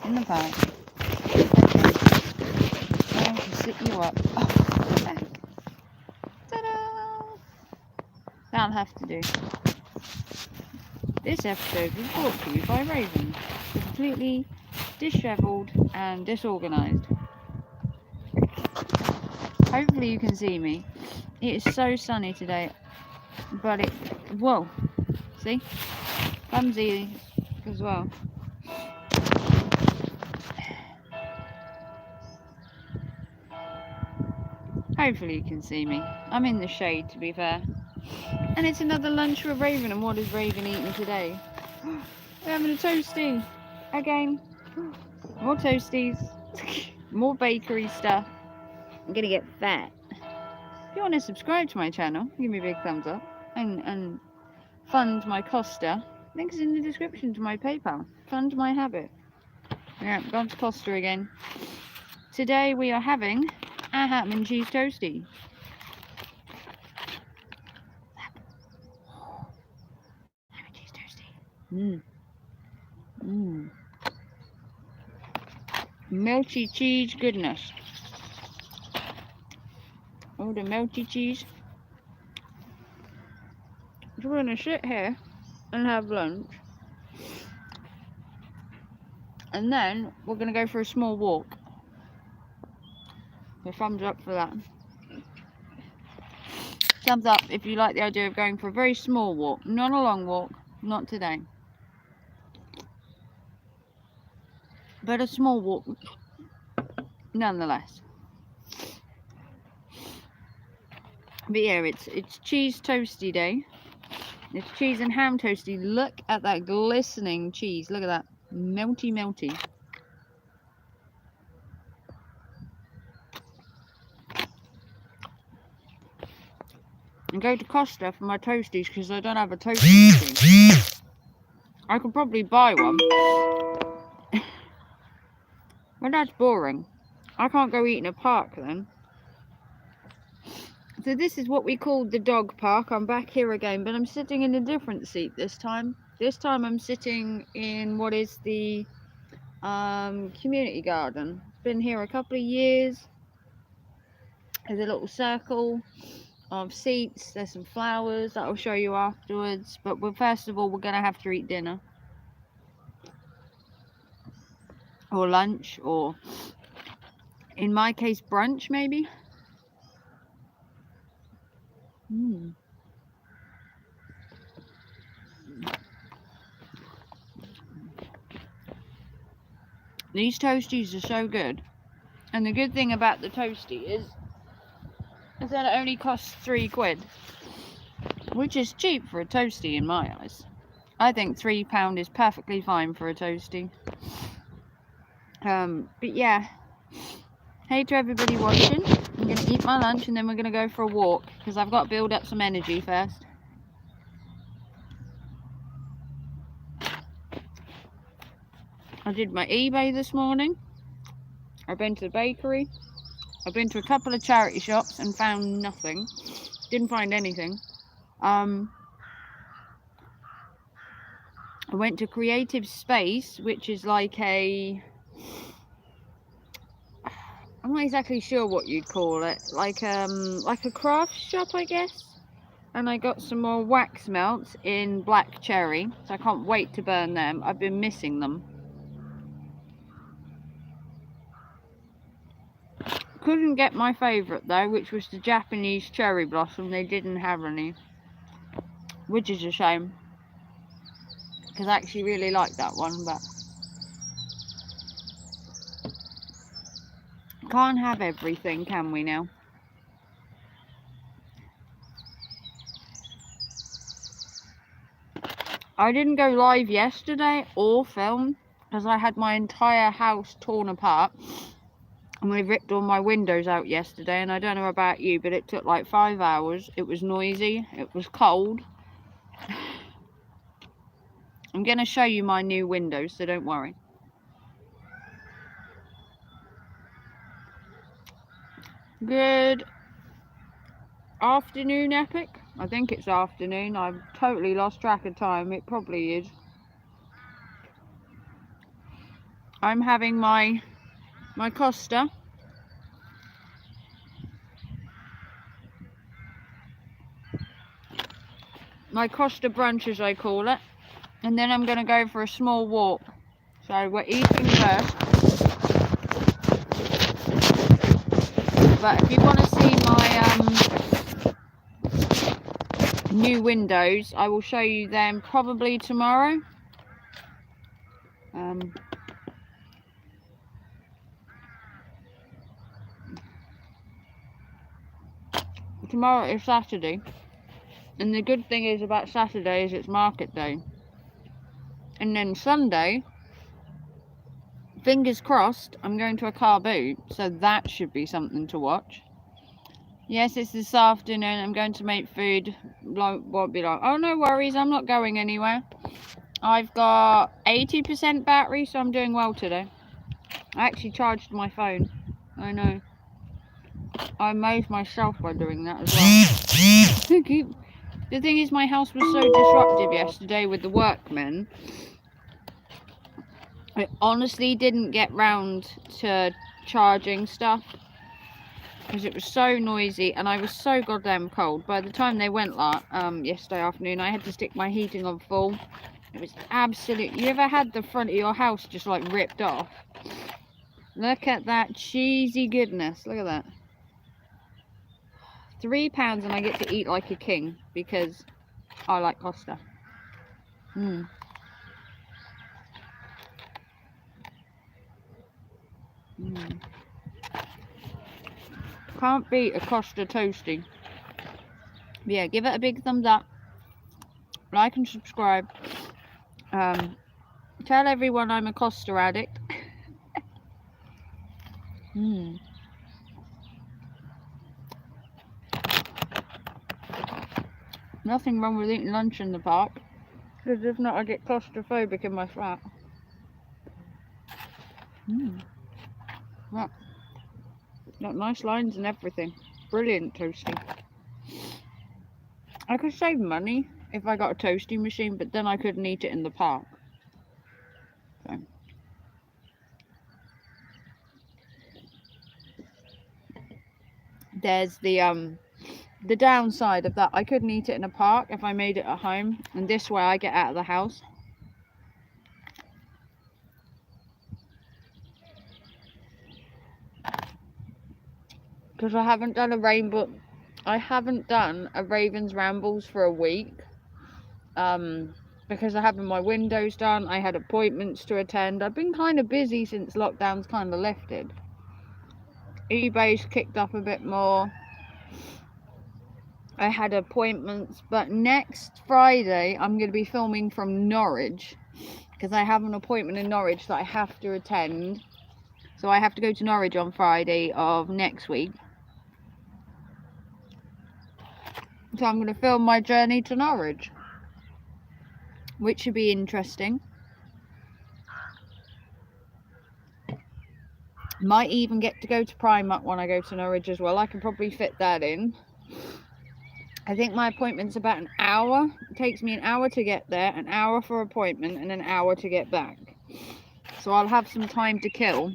in the park. Trying to sit you up. Oh, back. Ta-da! That'll have to do. This episode was brought to you by Raven. Completely dishevelled and disorganised. Hopefully you can see me. It is so sunny today, but whoa, see? Clumsy as well. Hopefully you can see me. I'm in the shade, to be fair. And it's another lunch with Raven. And what is Raven eating today? We're having a toastie. Again. More toasties. More bakery stuff. I'm going to get fat. If you want to subscribe to my channel, give me a big thumbs up. And fund my Costa. Links in the description to my PayPal. Fund my habit. Yeah, gone to Costa again. Today we are having a ham and cheese toastie. Ham and cheese toastie. Melty cheese goodness. Oh, the melty cheese. So we're going to sit here and have lunch. And then we're going to go for a small walk. So thumbs up for that. Thumbs up if you like the idea of going for a very small walk. Not a long walk. Not today. But a small walk nonetheless. But yeah, it's cheese toastie day. It's cheese and ham toastie. Look at that glistening cheese. Look at that. Melty, melty. And go to Costa for my toasties because I don't have a toastie machine. I could probably buy one. But that's boring. I can't go eat in a park then. So this is what we called the dog park. I'm back here again, but I'm sitting in a different seat this time. This time I'm sitting in what is the community garden. Been here a couple of years. There's a little circle of seats. There's some flowers that I'll show you afterwards. But first of all, we're going to have to eat dinner. Or lunch, or in my case, brunch maybe. These toasties are so good. And the good thing about the toastie is that it only costs £3, which is cheap for a toastie in my eyes. I think £3 is perfectly fine for a toastie. But yeah, hey to everybody watching. I'm going to eat my lunch and then we're going to go for a walk because I've got to build up some energy first. I did my eBay this morning. I've been to the bakery. I've been to a couple of charity shops and found nothing. Didn't find anything. I went to Creative Space, which is like I'm not exactly sure what you'd call it. Like a craft shop, I guess. And I got some more wax melts in black cherry. So I can't wait to burn them. I've been missing them. Couldn't get my favourite though, which was the Japanese cherry blossom. They didn't have any, which is a shame because I actually really like that one, but can't have everything, can we now? I didn't go live yesterday or film because I had my entire house torn apart. And we ripped all my windows out yesterday, and I don't know about you, but it took like 5 hours. It was noisy, it was cold. I'm going to show you my new windows, so don't worry. Good afternoon, Epic. I think it's afternoon. I've totally lost track of time. It probably is. I'm having my Costa. My Costa brunch, as I call it. And then I'm going to go for a small walk. So we're eating first. But if you want to see my new windows, I will show you them probably tomorrow. Tomorrow is Saturday. And the good thing is about Saturday is it's market day. And then Sunday, fingers crossed, I'm going to a car boot, so that should be something to watch. Yes, it's this afternoon. I'm going to make food. Won't be long. Oh, no worries, I'm not going anywhere. I've got 80% battery, so I'm doing well today. I actually charged my phone. I know. I amazed myself by doing that as well. The thing is, my house was so disruptive yesterday with the workmen. I honestly didn't get round to charging stuff because it was so noisy and I was so goddamn cold. By the time they went yesterday afternoon, I had to stick my heating on full. It was absolute. You ever had the front of your house just like ripped off? Look at that cheesy goodness. Look at that. £3 and I get to eat like a king because I like Costa. Can't beat a Costa Toastie. But yeah, give it a big thumbs up, like and subscribe. Tell everyone I'm a Costa addict. Nothing wrong with eating lunch in the park, because if not I get claustrophobic in my flat. Right. Got nice lines and everything. Brilliant toasty. I could save money if I got a toasty machine, but then I couldn't eat it in the park. So. There's the downside of that. I couldn't eat it in a park if I made it at home, and this way I get out of the house. Because I haven't done a Ravens Rambles for a week. Because I having my windows done, I had appointments to attend. I've been kind of busy since lockdown's kind of lifted. eBay's kicked up a bit more. I had appointments, but next Friday I'm going to be filming from Norwich because I have an appointment in Norwich that I have to attend. So I have to go to Norwich on Friday of next week. So I'm going to film my journey to Norwich, which should be interesting. Might even get to go to Primark when I go to Norwich as well. I can probably fit that in. I think my appointment's about an hour. It takes me an hour to get there, an hour for appointment, and an hour to get back. So I'll have some time to kill,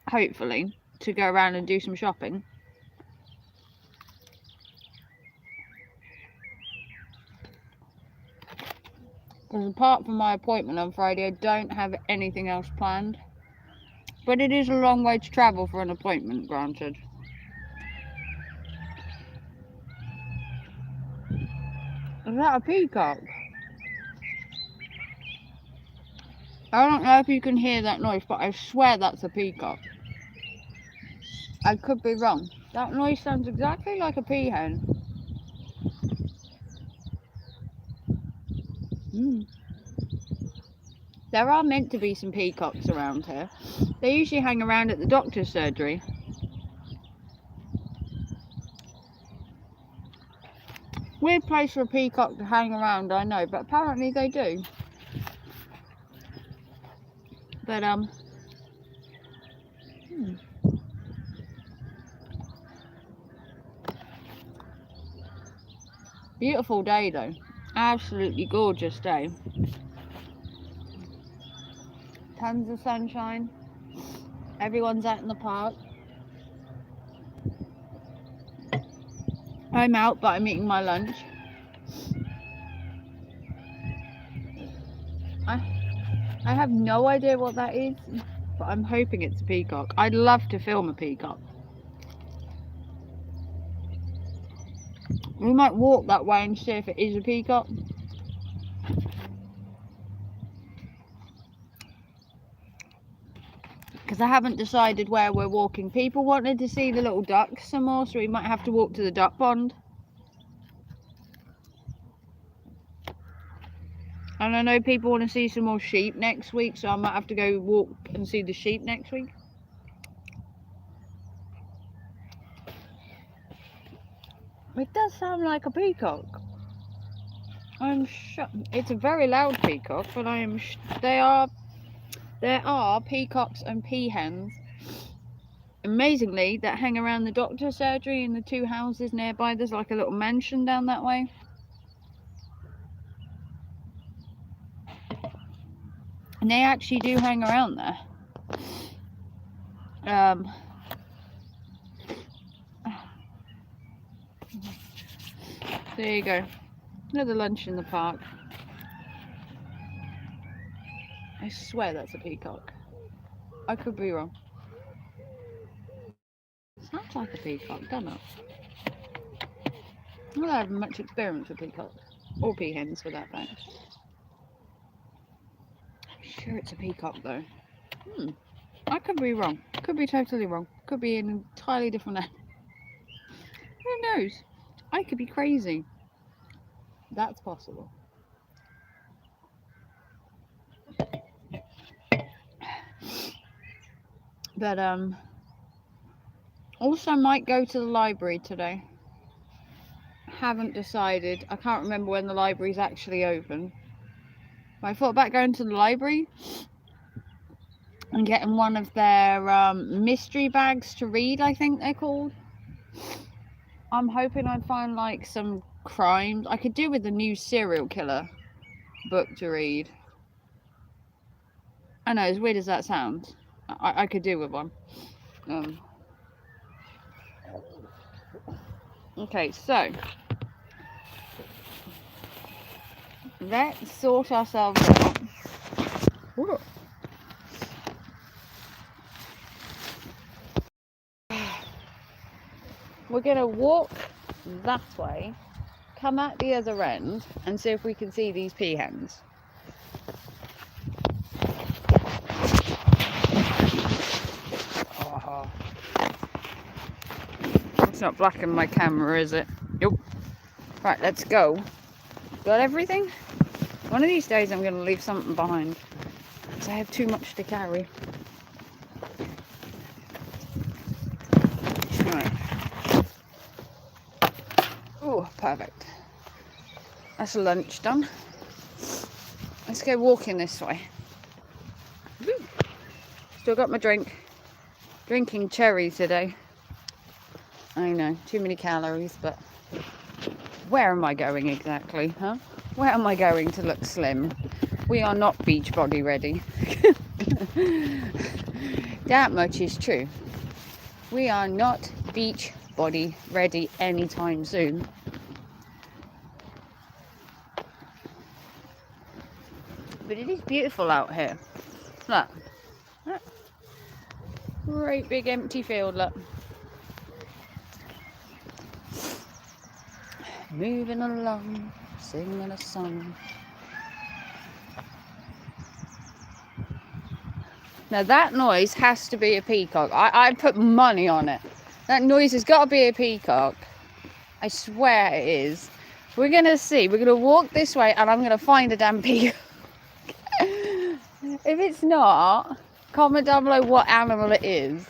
hopefully, to go around and do some shopping. Because apart from my appointment on Friday, I don't have anything else planned. But it is a long way to travel for an appointment, granted. Is that a peacock? I don't know if you can hear that noise, but I swear that's a peacock. I could be wrong. That noise sounds exactly like a peahen. There are meant to be some peacocks around here. They usually hang around at the doctor's surgery. Weird place for a peacock to hang around, I know, but apparently they do. But beautiful day though. Absolutely gorgeous day. Tons of sunshine. Everyone's out in the park. I'm out, but I'm eating my lunch. I have no idea what that is, but I'm hoping it's a peacock. I'd love to film a peacock. We might walk that way and see if it is a peacock. Because I haven't decided where we're walking. People wanted to see the little ducks some more, so we might have to walk to the duck pond. And I know people want to see some more sheep next week, so I might have to go walk and see the sheep next week. It does sound like a peacock. I'm sure it's a very loud peacock, but I am there are peacocks and peahens, amazingly, that hang around the doctor's surgery in the 2 houses nearby. There's like a little mansion down that way. And they actually do hang around there. There you go. Another lunch in the park. I swear that's a peacock. I could be wrong. Sounds like a peacock, doesn't it? I don't have much experience with peacocks. Or peahens for that fact. I'm sure it's a peacock though. I could be wrong. Could be totally wrong. Could be an entirely different animal. Who knows? I could be crazy. That's possible. But also might go to the library today. Haven't decided. I can't remember when the library's actually open. But I thought about going to the library and getting one of their mystery bags to read, I think they're called. I'm hoping I'd find like some crimes. I could do with the new serial killer book to read. I know, as weird as that sounds, I could do with one. Okay, so let's sort ourselves out. Ooh. We're gonna walk that way, come at the other end, and see if we can see these peahens. Oh. It's not blacking my camera, is it? Nope. Right, let's go. Got everything? One of these days I'm gonna leave something behind, because I have too much to carry. Oh, perfect. That's lunch done. Let's go walking this way. Woo. Still got my drink. Drinking cherry today. I know, too many calories, but where am I going exactly, huh? Where am I going to look slim? We are not beach body ready. That much is true. We are not beach body ready anytime soon. But it is beautiful out here. Look. Look. Great big empty field, look. Moving along, singing a song. Now that noise has to be a peacock. I put money on it. That noise has got to be a peacock. I swear it is. We're going to see. We're going to walk this way and I'm going to find a damn peacock. If it's not, comment down below what animal it is.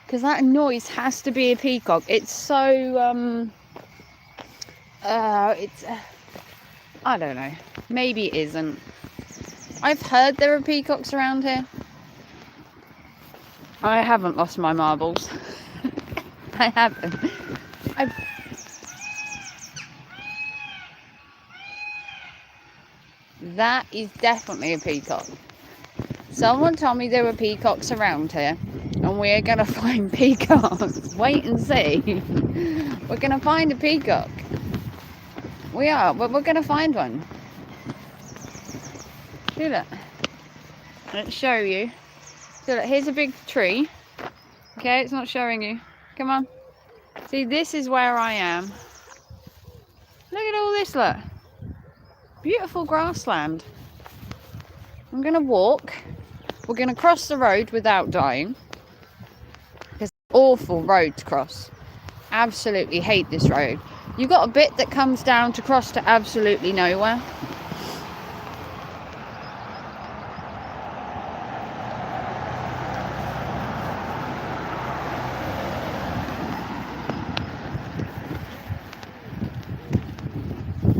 Because that noise has to be a peacock. It's so, I don't know. Maybe it isn't. I've heard there are peacocks around here. I haven't lost my marbles. I haven't. That is definitely a peacock. Someone told me there were peacocks around here, and we're gonna find peacocks. Wait and see. We're gonna find a peacock. We are, but we're gonna find one. See that? Let's show you. So look, here's a big tree. Okay, it's not showing you. Come on. See, this is where I am. Look at all this, look. Beautiful grassland. I'm going to walk. We're going to cross the road without dying. It's an awful road to cross. Absolutely hate this road. You've got a bit that comes down to cross to absolutely nowhere.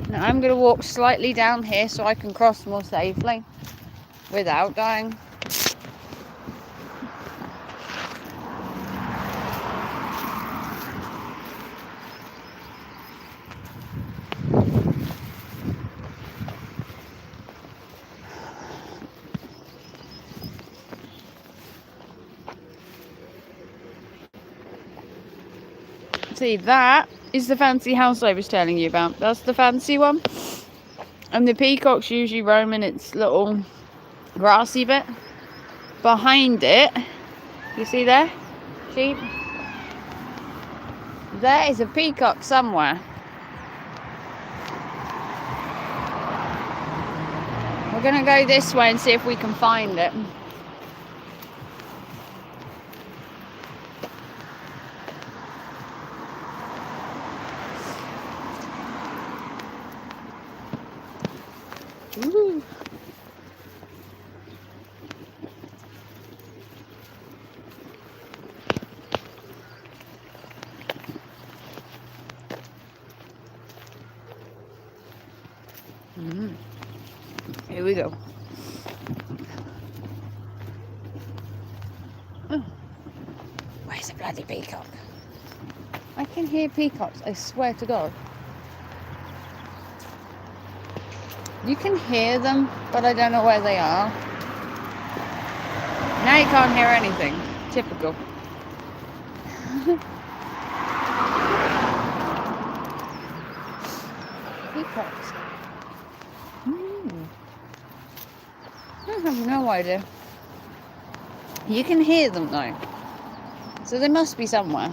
Now I'm going to walk slightly down here so I can cross more safely without dying. See, that is the fancy house I was telling you about. That's the fancy one. And the peacocks usually roam in its little grassy bit. Behind it, you see there? Sheep? There is a peacock somewhere. We're going to go this way and see if we can find it. Ooh. Here we go. Oh. Where's the bloody peacock? I can hear peacocks, I swear to God. You can hear them, but I don't know where they are. Now you can't hear anything. Typical. Peacocks. I have no idea. You can hear them though. So they must be somewhere.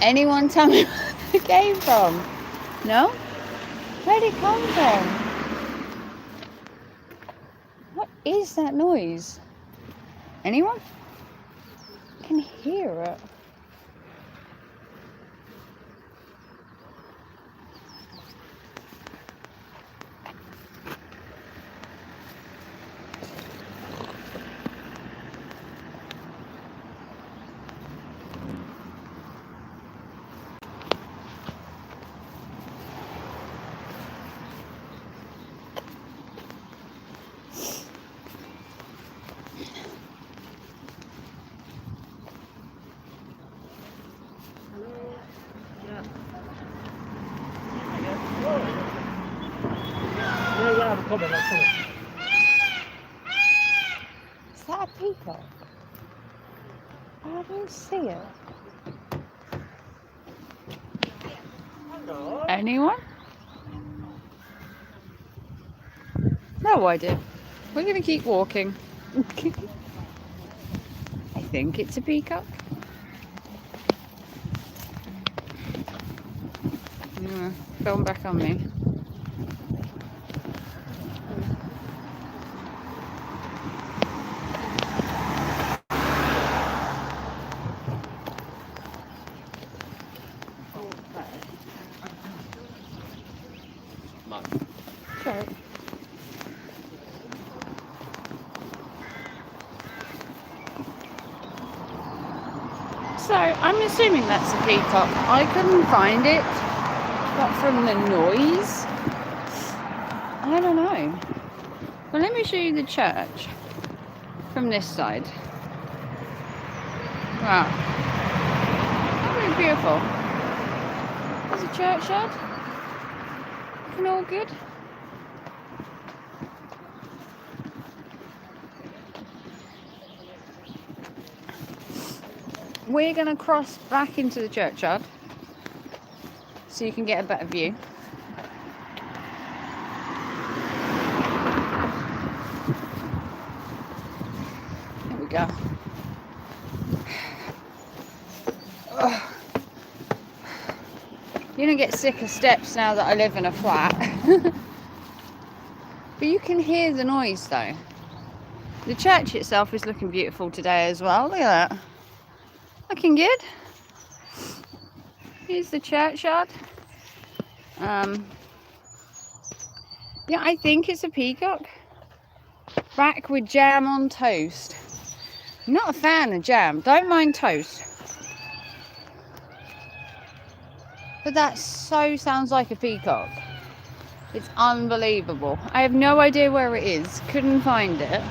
Anyone tell me where they came from? No? Where'd it come from? What is that noise? Anyone? I can hear it. Is that a peacock? I don't see it. Anyone? No idea. We're going to keep walking. I think it's a peacock. Film back on me. Sorry. So, I'm assuming that's a peacock. I couldn't find it, but from the noise, I don't know. Well, let me show you the church from this side. Wow. That's really beautiful. There's a churchyard. Looking all good. We're going to cross back into the churchyard so you can get a better view. There we go. Oh. You don't get sick of steps now that I live in a flat. But you can hear the noise though. The church itself is looking beautiful today as well. Look at that. Looking good. Here's the churchyard. Yeah, I think it's a peacock. Back with jam on toast. I'm not a fan of jam. Don't mind toast. But that so sounds like a peacock. It's unbelievable. I have no idea where it is. Couldn't find it.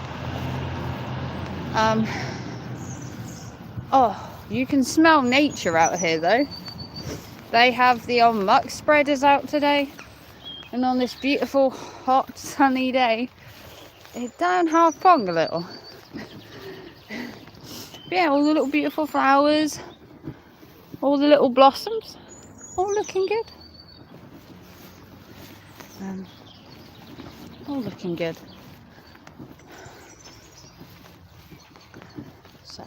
Oh, you can smell nature out here though. They have the old muck spreaders out today. And on this beautiful, hot, sunny day, it's down half pong a little. But yeah, all the little beautiful flowers. All the little blossoms. All looking good. All looking good. So,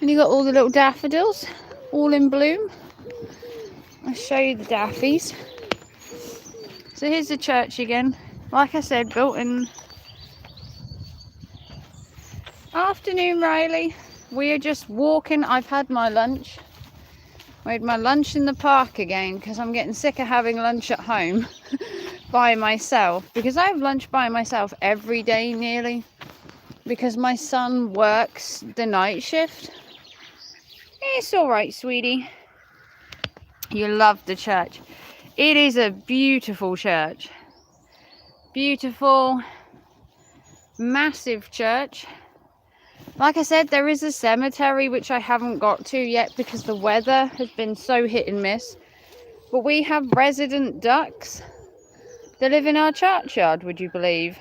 and you got all the little daffodils, all in bloom. I'll show you the daffies. So here's the church again. Like I said, built in afternoon, Riley. We are just walking. I've had my lunch. I had my lunch in the park again because I'm getting sick of having lunch at home by myself, because I have lunch by myself every day nearly, because my son works the night shift. It's all right, sweetie. You love the church. It is a beautiful church. Beautiful, massive church. Like I said, there is a cemetery which I haven't got to yet because the weather has been so hit and miss. But we have resident ducks that live in our churchyard, would you believe?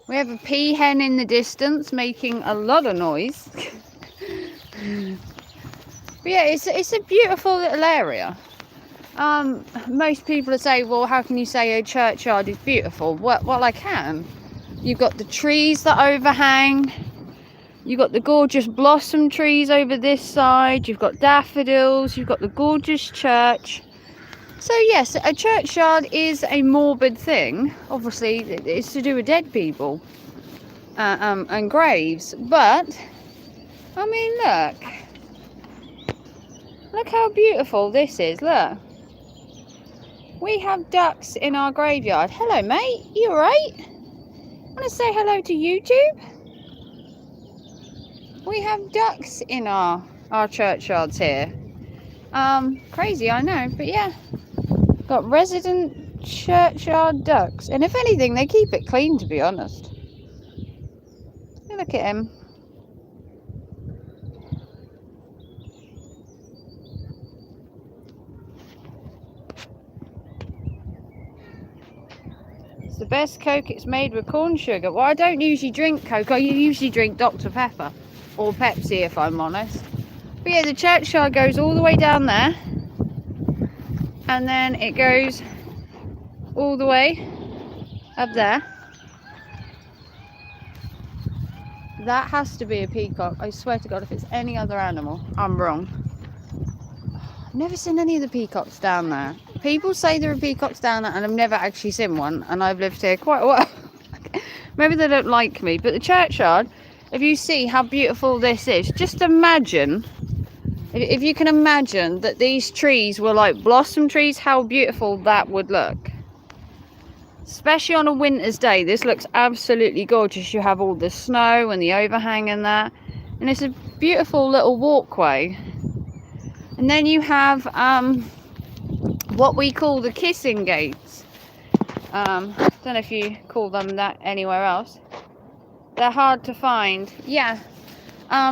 We have a peahen in the distance making a lot of noise. But yeah, it's a beautiful little area. Most people say, well, how can you say a churchyard is beautiful? Well, I can. You've got the trees that overhang. You've got the gorgeous blossom trees over this side. You've got daffodils. You've got the gorgeous church. So yes, a churchyard is a morbid thing. Obviously, it's to do with dead people and graves. But, I mean, look. Look how beautiful this is. Look. We have ducks in our graveyard. Hello, mate. You alright? Want to say hello to YouTube? We have ducks in our churchyards here. Crazy, I know, but yeah. Got resident churchyard ducks. And if anything, they keep it clean, to be honest. Look at him. It's the best Coke. It's made with corn sugar. Well, I don't usually drink Coke. I usually drink Dr. Pepper. Or Pepsi, if I'm honest. But yeah, the churchyard goes all the way down there. And then it goes all the way up there. That has to be a peacock. I swear to God, if it's any other animal, I'm wrong. I've never seen any of the peacocks down there. People say there are peacocks down there, and I've never actually seen one. And I've lived here quite a while. Maybe they don't like me. But the churchyard, if you see how beautiful this is, just imagine, if you can imagine that these trees were like blossom trees, how beautiful that would look. Especially on a winter's day, this looks absolutely gorgeous. You have all the snow and the overhang and that. And it's a beautiful little walkway. And then you have what we call the kissing gates. Don't know if you call them that anywhere else. They're hard to find. Yeah.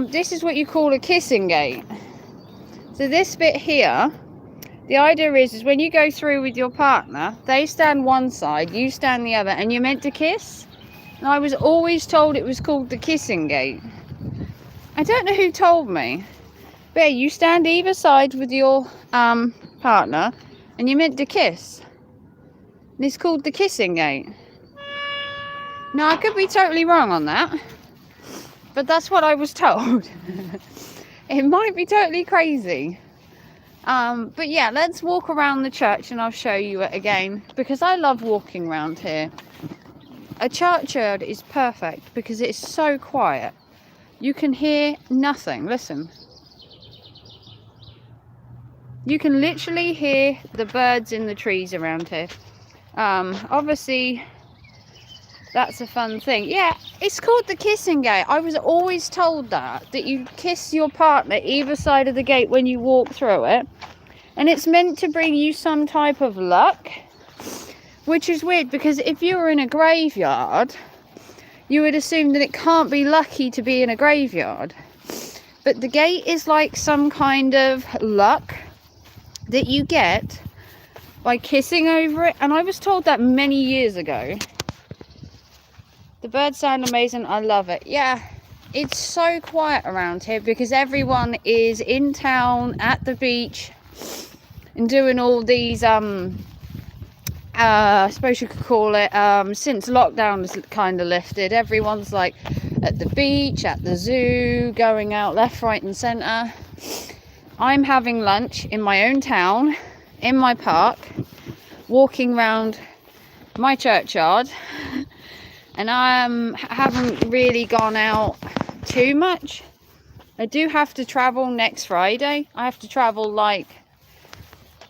This is what you call a kissing gate. So this bit here The idea is when you go through with your partner, they stand one side, you stand the other, and you're meant to kiss. And I was always told it was called the kissing gate. I don't know who told me. But yeah, you stand either side with your partner, and you're meant to kiss. And it's called the kissing gate. Now, I could be totally wrong on that, but that's what I was told. It might be totally crazy. But yeah, let's walk around the church and I'll show you it again, because I love walking around here. A churchyard is perfect because it's so quiet. You can hear nothing. Listen. You can literally hear the birds in the trees around here. Obviously, that's a fun thing. Yeah, it's called the kissing gate. I was always told that you kiss your partner either side of the gate when you walk through it. And it's meant to bring you some type of luck, which is weird because if you were in a graveyard, you would assume that it can't be lucky to be in a graveyard. But the gate is like some kind of luck that you get by kissing over it. And I was told that many years ago. The birds sound amazing. I love it. Yeah, it's so quiet around here because everyone is in town, at the beach, and doing all these I suppose you could call it, since lockdown is kind of lifted, everyone's like at the beach, at the zoo, going out left, right and centre. I'm having lunch in my own town, in my park, walking around my churchyard, and I haven't really gone out too much. I do have to travel next Friday. I have to travel like,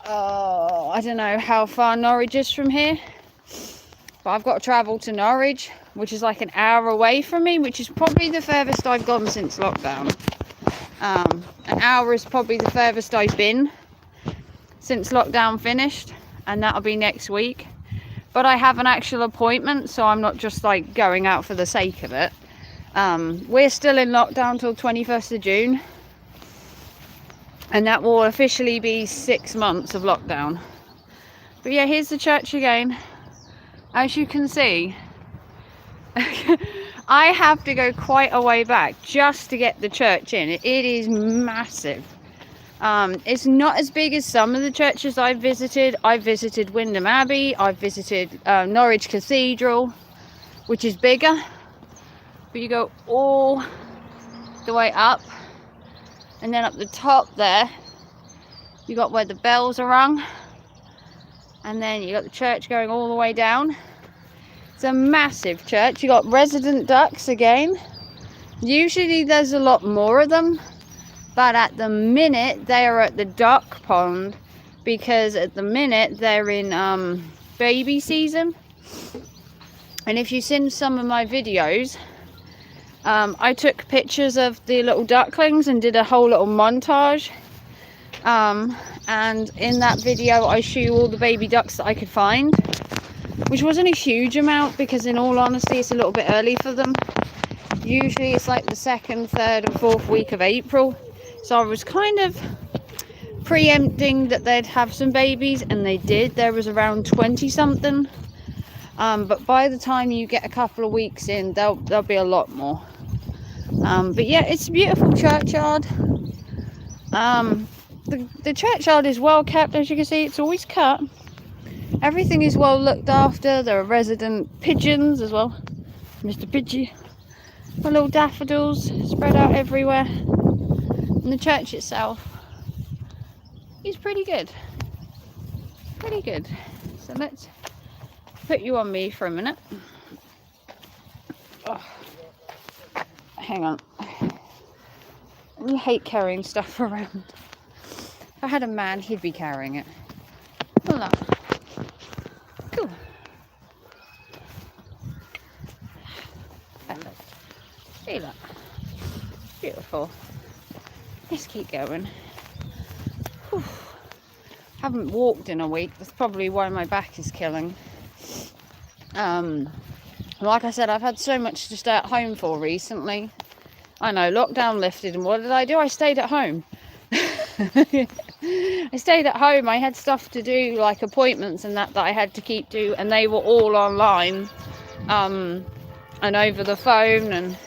I don't know how far Norwich is from here, but I've got to travel to Norwich, which is like an hour away from me, which is probably the furthest I've gone since lockdown. An hour is probably the furthest I've been since lockdown finished, and that'll be next week. But I have an actual appointment, so I'm not just like going out for the sake of it. We're still in lockdown till 21st of June. And that will officially be 6 months of lockdown. But yeah, here's the church again. As you can see, I have to go quite a way back just to get the church in. It is massive. It's not as big as some of the churches I've visited. I've visited Wyndham Abbey. I've visited Norwich Cathedral, which is bigger. But you go all the way up. And then up the top there, you got where the bells are rung. And then you got the church going all the way down. It's a massive church. You got resident ducks again. Usually there's a lot more of them. But at the minute, they are at the duck pond. Because at the minute, they're in baby season. And if you've seen some of my videos, I took pictures of the little ducklings and did a whole little montage. And in that video, I show you all the baby ducks that I could find, which wasn't a huge amount because, in all honesty, it's a little bit early for them. Usually it's like the 2nd, 3rd and 4th week of April. So I was kind of preempting that they'd have some babies, and they did. There was around 20 something. But by the time you get a couple of weeks in, there'll be a lot more. But yeah, it's a beautiful churchyard. The churchyard is well kept, as you can see. It's always cut. Everything is well looked after. There are resident pigeons as well. Mr. Pidgey. The little daffodils spread out everywhere. And the church itself is pretty good. Pretty good. So let's put you on me for a minute. Oh. Hang on. I hate carrying stuff around. If I had a man, he'd be carrying it. Voila. Cool. Perfect. See that? Beautiful. Let's keep going. Whew. Haven't walked in a week. That's probably why my back is killing. Like I said, I've had so much to stay at home for recently. I know, lockdown lifted, and what did I do? I stayed at home. I stayed at home. I had stuff to do, like appointments and that I had to keep to, and they were all online, and over the phone and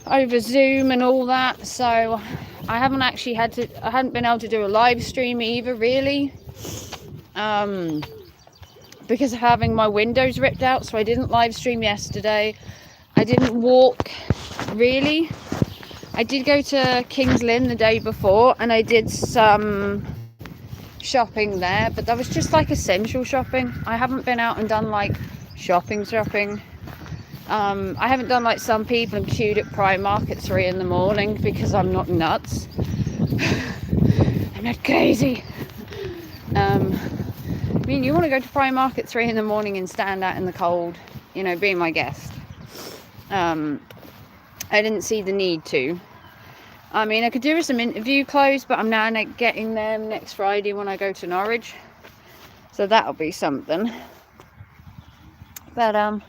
over Zoom and all that. So I haven't actually I hadn't been able to do a live stream either, really, because of having my windows ripped out. So I didn't live stream yesterday. I didn't walk, really. I did go to King's Lynn the day before, and I did some shopping there, but that was just like essential shopping. I haven't been out and done like shopping. I haven't done like some people and queued at Primark at 3 in the morning, because I'm not nuts. I'm not crazy. I mean, you want to go to Primark at 3 in the morning and stand out in the cold, you know, be my guest. I didn't see the need to. I mean, I could do with some interview clothes, but I'm now getting them next Friday when I go to Norwich. So that'll be something. But,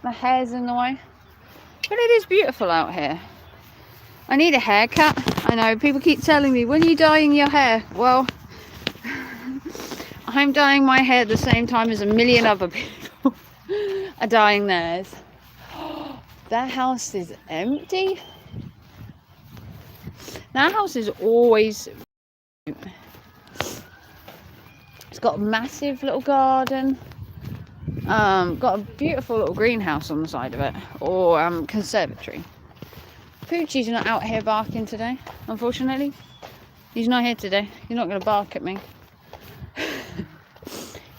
my hair's in the way. But it is beautiful out here. I need a haircut. I know, people keep telling me, when are you dyeing your hair? Well, I'm dyeing my hair the same time as a million other people are dyeing theirs. That house is empty. That house is always... It's got a massive little garden. Got a beautiful little greenhouse on the side of it, or conservatory. Poochie's not out here barking today, unfortunately. He's not here today. He's not going to bark at me.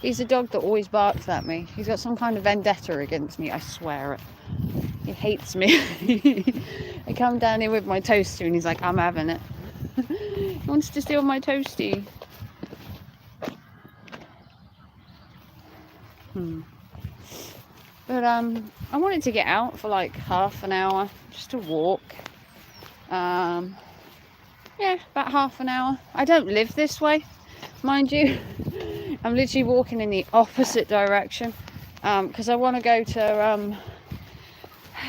He's a dog that always barks at me. He's got some kind of vendetta against me, I swear it. He hates me. I come down here with my toaster and he's like, I'm having it. He wants to steal my toastie. But I wanted to get out for like half an hour just to walk. Yeah, about half an hour. I don't live this way, mind you. I'm literally walking in the opposite direction, because I want to go to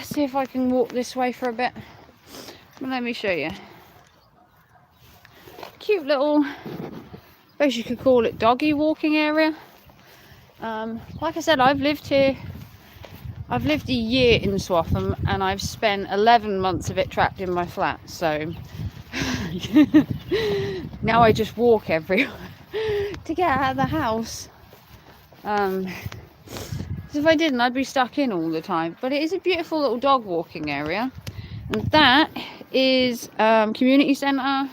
see if I can walk this way for a bit. But let me show you. Cute little, I suppose you could call it, doggy walking area. Like I said, I've lived here. I've lived a year in Swaffham, and I've spent 11 months of it trapped in my flat. So now I just walk everywhere to get out of the house. Because if I didn't, I'd be stuck in all the time. But it is a beautiful little dog walking area, and that is community centre,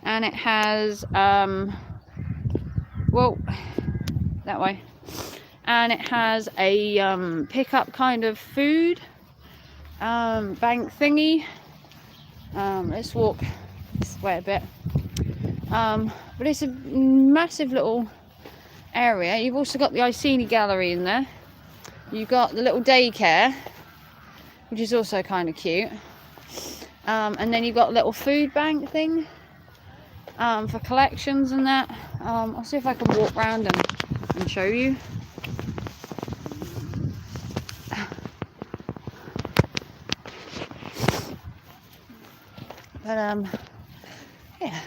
and it has well, that way. And it has a pickup kind of food bank thingy. Let's walk this way a bit. But it's a massive little area. You've also got the Iceni gallery in there. You've got the little daycare, which is also kind of cute. And then you've got a little food bank thing for collections and that. I'll see if I can walk around and show you. But yeah.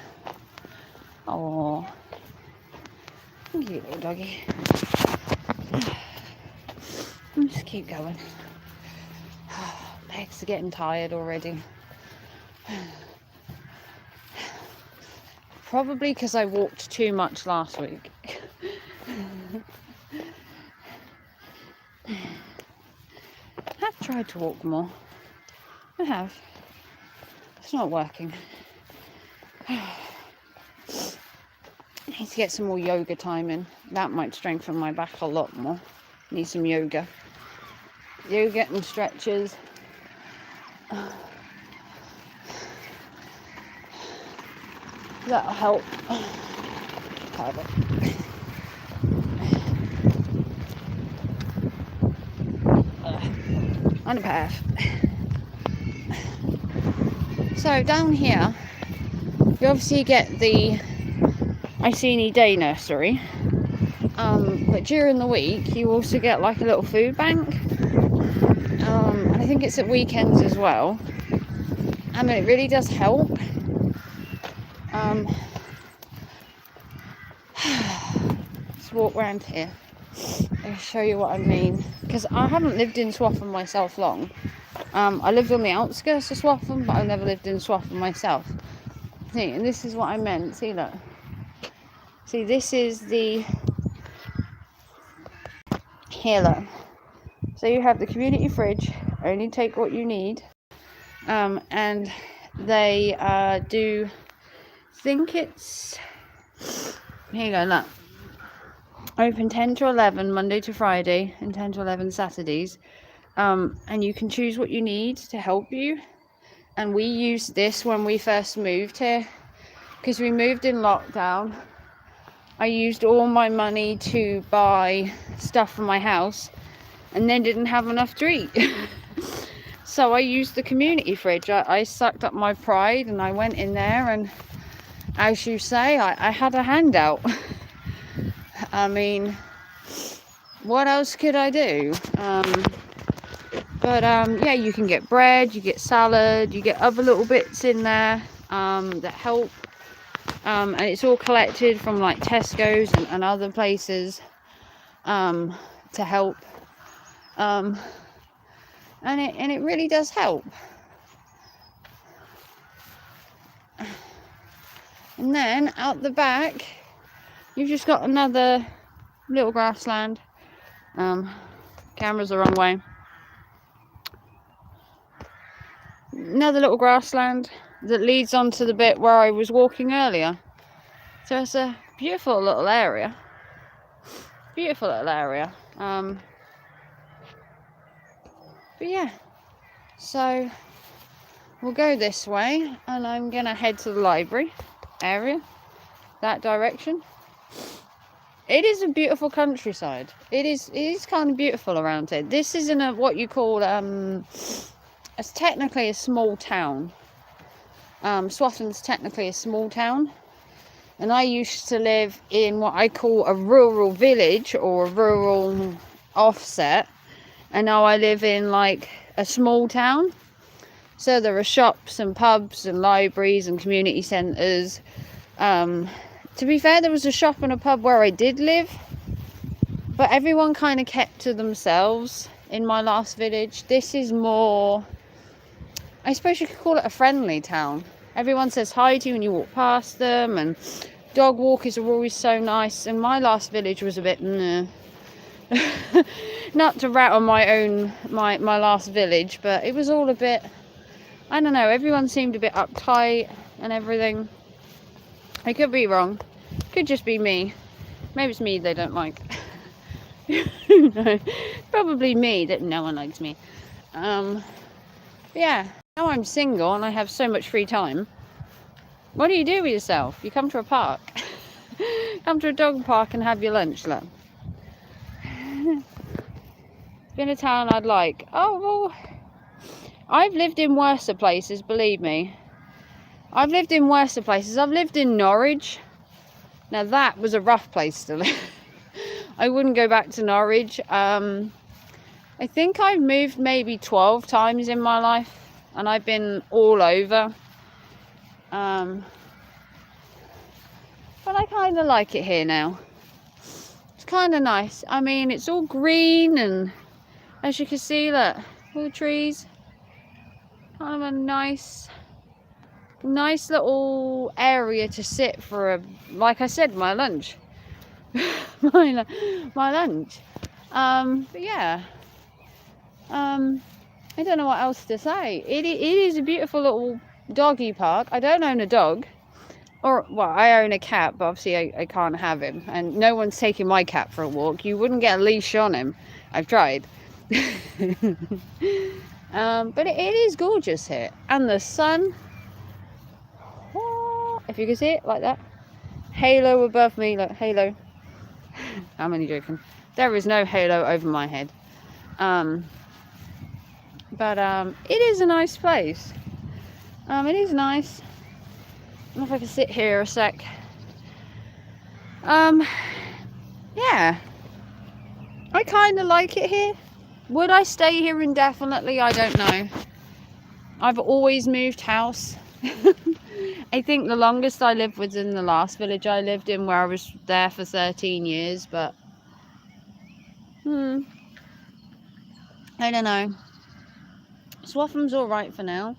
Oh, thank you, little doggy. I'll just keep going. Legs are getting tired already. Probably because I walked too much last week. I've tried to walk more. I have. It's not working. I need to get some more yoga time in. That might strengthen my back a lot more. Need some yoga. Yoga and stretches. That'll help. On a path. So down here, you obviously get the Iceni Day Nursery, but during the week you also get like a little food bank, and I think it's at weekends as well. I mean, it really does help. Let's walk around here. I'll show you what I mean, because I haven't lived in Swaffham myself long. I lived on the outskirts of Swaffham, but I never lived in Swaffham myself. See, and this is what I meant. See, look. See, this is the... Here, look. So you have the community fridge. Only take what you need. And they do... think it's... Here you go, look. Open 10 to 11 Monday to Friday and 10 to 11 Saturdays. And you can choose what you need to help you. And we used this when we first moved here, because we moved in lockdown. I used all my money to buy stuff for my house and then didn't have enough to eat. So I used the community fridge. I sucked up my pride and I went in there, and as you say, I had a handout. I mean, what else could I do? Yeah, you can get bread, you get salad, you get other little bits in there that help. And it's all collected from like Tesco's and other places to help. And it really does help. And then out the back, you've just got another little grassland. Camera's the wrong way. Another little grassland that leads onto the bit where I was walking earlier. So it's a beautiful little area. Beautiful little area. But yeah, so we'll go this way, and I'm gonna head to the library area, that direction. It is a beautiful countryside. It is kind of beautiful around here. This isn't what you call it's technically a small town. Swaffham's technically a small town, and I used to live in what I call a rural village or a rural offset, and now I live in like a small town. So there are shops and pubs and libraries and community centres. To be fair, there was a shop and a pub where I did live, but everyone kind of kept to themselves in my last village. This is more, I suppose you could call it a friendly town. Everyone says hi to you when you walk past them, and dog walkers are always so nice. And my last village was a bit not to rat on my last village, but it was all a bit, I don't know, everyone seemed a bit uptight and everything. I could be wrong. Could just be me. Maybe it's me they don't like. No, probably me that no one likes me. Yeah, now I'm single and I have so much free time. What do you do with yourself? You come to a park. Come to a dog park and have your lunch, look. In a town I'd like. Oh, well, I've lived in worse places, believe me. I've lived in worse places. I've lived in Norwich. Now that was a rough place to live. I wouldn't go back to Norwich. I think I've moved maybe 12 times in my life, and I've been all over. But I kind of like it here now. It's kind of nice. I mean, it's all green, and as you can see, look, all the trees. Kind of a nice little area to sit for like I said, my lunch. my lunch. But yeah. I don't know what else to say. It is a beautiful little doggy park. I don't own a dog. Or, well, I own a cat, but obviously I can't have him. And no one's taking my cat for a walk. You wouldn't get a leash on him. I've tried. But it is gorgeous here. And the sun, if you can see it like that, halo above me, look, halo. I'm only joking. There is no halo over my head. But it is a nice place. It is nice. I don't know if I can sit here a sec. Yeah, I kind of like it here. Would I stay here indefinitely? I don't know. I've always moved house. I think the longest I lived was in the last village I lived in, where I was there for 13 years, but I don't know. Swatham's alright for now,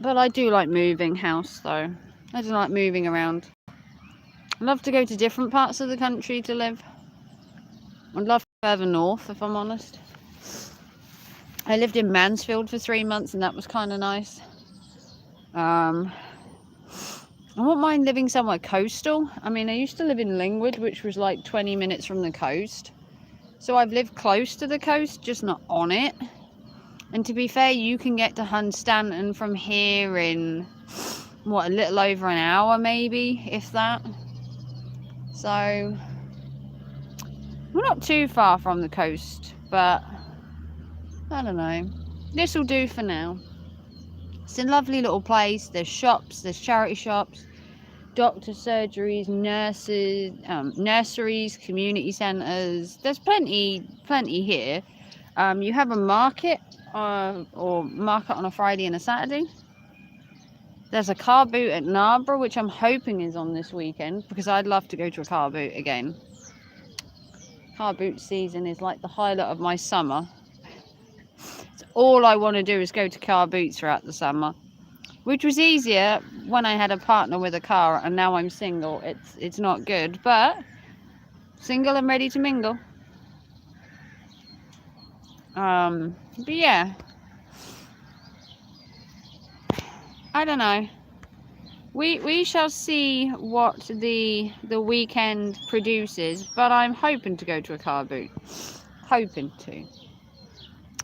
but I do like moving house though. I do like moving around. I'd love to go to different parts of the country to live. I'd love further north, if I'm honest. I lived in Mansfield for 3 months and that was kind of nice. I wouldn't mind living somewhere coastal. I mean, I used to live in Lingwood, which was like 20 minutes from the coast. So I've lived close to the coast, just not on it. And to be fair, you can get to Hunstanton from here in, what, a little over an hour maybe, if that. So we're not too far from the coast, but I don't know. This will do for now. It's a lovely little place. There's shops, there's charity shops, doctor surgeries, nurses, nurseries, community centres. There's plenty here. You have a market or market on a Friday and a Saturday. There's a car boot at Narborough, which I'm hoping is on this weekend, because I'd love to go to a car boot again. Car boot season is like the highlight of my summer. All I want to do is go to car boots throughout the summer, which was easier when I had a partner with a car, and now I'm single. It's not good, but single and ready to mingle. But yeah, I don't know. We shall see what the weekend produces, but I'm hoping to go to a car boot. Hoping to.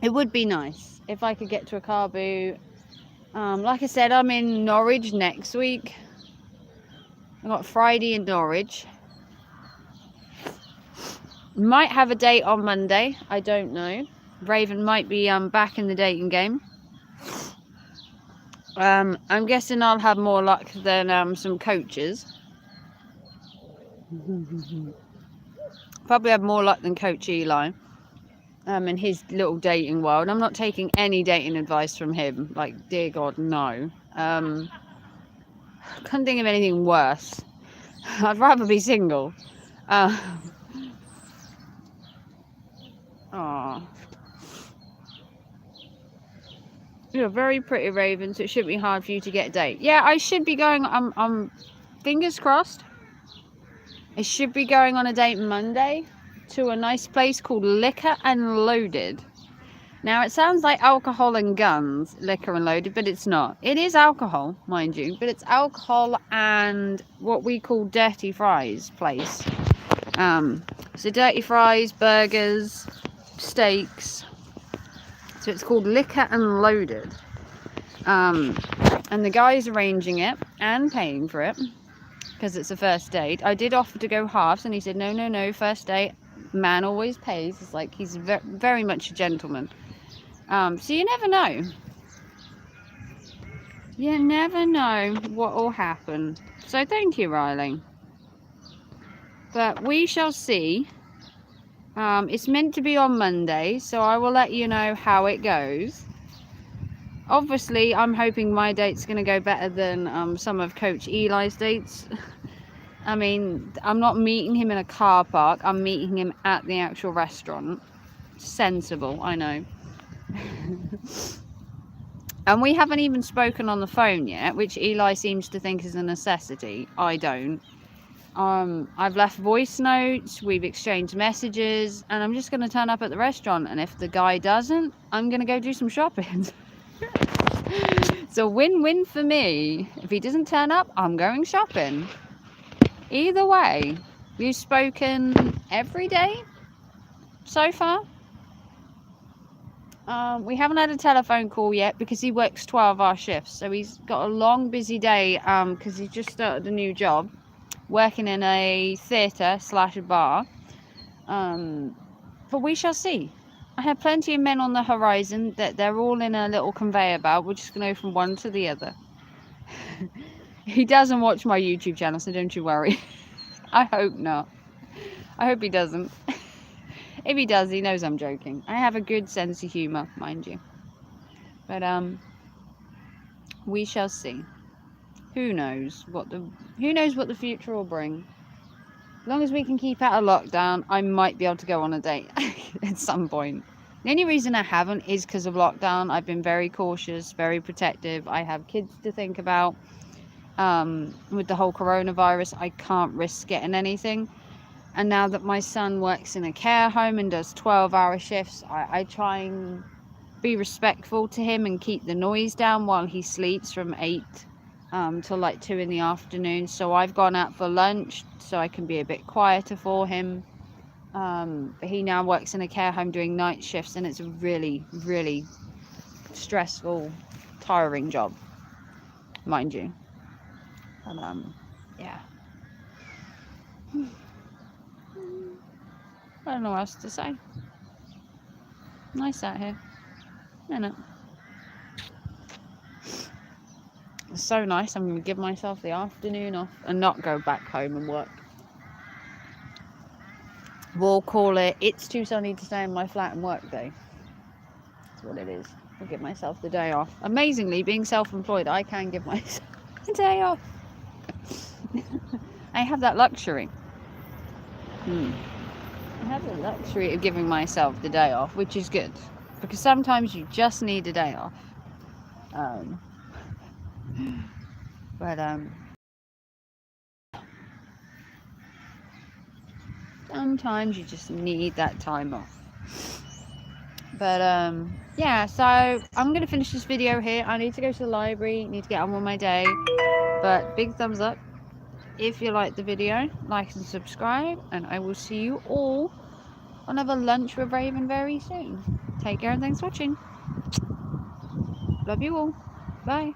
It would be nice if I could get to a car boot. Like I said, I'm in Norwich next week. I've got Friday in Norwich. Might have a date on Monday. I don't know. Raven might be back in the dating game. I'm guessing I'll have more luck than some coaches. Probably have more luck than Coach Eli. In his little dating world. I'm not taking any dating advice from him. Like, dear God, no. Couldn't think of anything worse. I'd rather be single. You're very pretty, Raven, so it shouldn't be hard for you to get a date. Yeah, I should be going. I'm fingers crossed. I should be going on a date Monday to a nice place called Liquor and Loaded. Now, it sounds like alcohol and guns, Liquor and Loaded, but it's not. It is alcohol, mind you, but it's alcohol and what we call dirty fries place. So dirty fries, burgers, steaks. So it's called Liquor and Loaded. And the guy's arranging it and paying for it because it's a first date. I did offer to go halves and he said, no, first date, man always pays. It's like he's very much a gentleman. So you never know. You never know what will happen. So thank you, Riley. But we shall see. It's meant to be on Monday, so I will let you know how it goes. Obviously, I'm hoping my date's going to go better than some of Coach Eli's dates. I mean, I'm not meeting him in a car park. I'm meeting him at the actual restaurant. Sensible, I know. And we haven't even spoken on the phone yet, which Eli seems to think is a necessity. I don't. I've left voice notes, we've exchanged messages, and I'm just going to turn up at the restaurant. And if the guy doesn't, I'm going to go do some shopping. So win-win for me. If he doesn't turn up, I'm going shopping. Either way, we've spoken every day so far. We haven't had a telephone call yet because he works 12-hour shifts. So he's got a long, busy day because he's just started a new job, working in a theatre/bar. But we shall see. I have plenty of men on the horizon that they're all in a little conveyor belt. We're just going to go from one to the other. He doesn't watch my YouTube channel, so don't you worry. I hope not. I hope he doesn't. If he does, he knows I'm joking. I have a good sense of humour, mind you. But we shall see. who knows what the future will bring. As long as we can keep out of lockdown, I might be able to go on a date at some point. The only reason I haven't is because of lockdown. I've been very cautious, very protective. I have kids to think about. With the whole coronavirus, I can't risk getting anything. And now that my son works in a care home and does 12-hour shifts, I try and be respectful to him and keep the noise down while he sleeps from 8 till like 2 in the afternoon. So I've gone out for lunch so I can be a bit quieter for him. But he now works in a care home doing night shifts, and it's a really, really stressful, tiring job, mind you. But yeah. I don't know what else to say. Nice out here, isn't it? It's so nice. I'm going to give myself the afternoon off and not go back home and work. We'll call it, it's too sunny to stay in my flat and work day. That's what it is. I'll give myself the day off. Amazingly, being self-employed, I can give myself a day off. I have that luxury. I have the luxury of giving myself the day off, which is good. Because sometimes you just need a day off. Sometimes you just need that time off. But yeah, so I'm gonna finish this video here. I need to go to the library, need to get on with my day. But big thumbs up if you liked the video, like and subscribe, and I will see you all on another lunch with Raven very soon. Take care and thanks for watching. Love you all. Bye.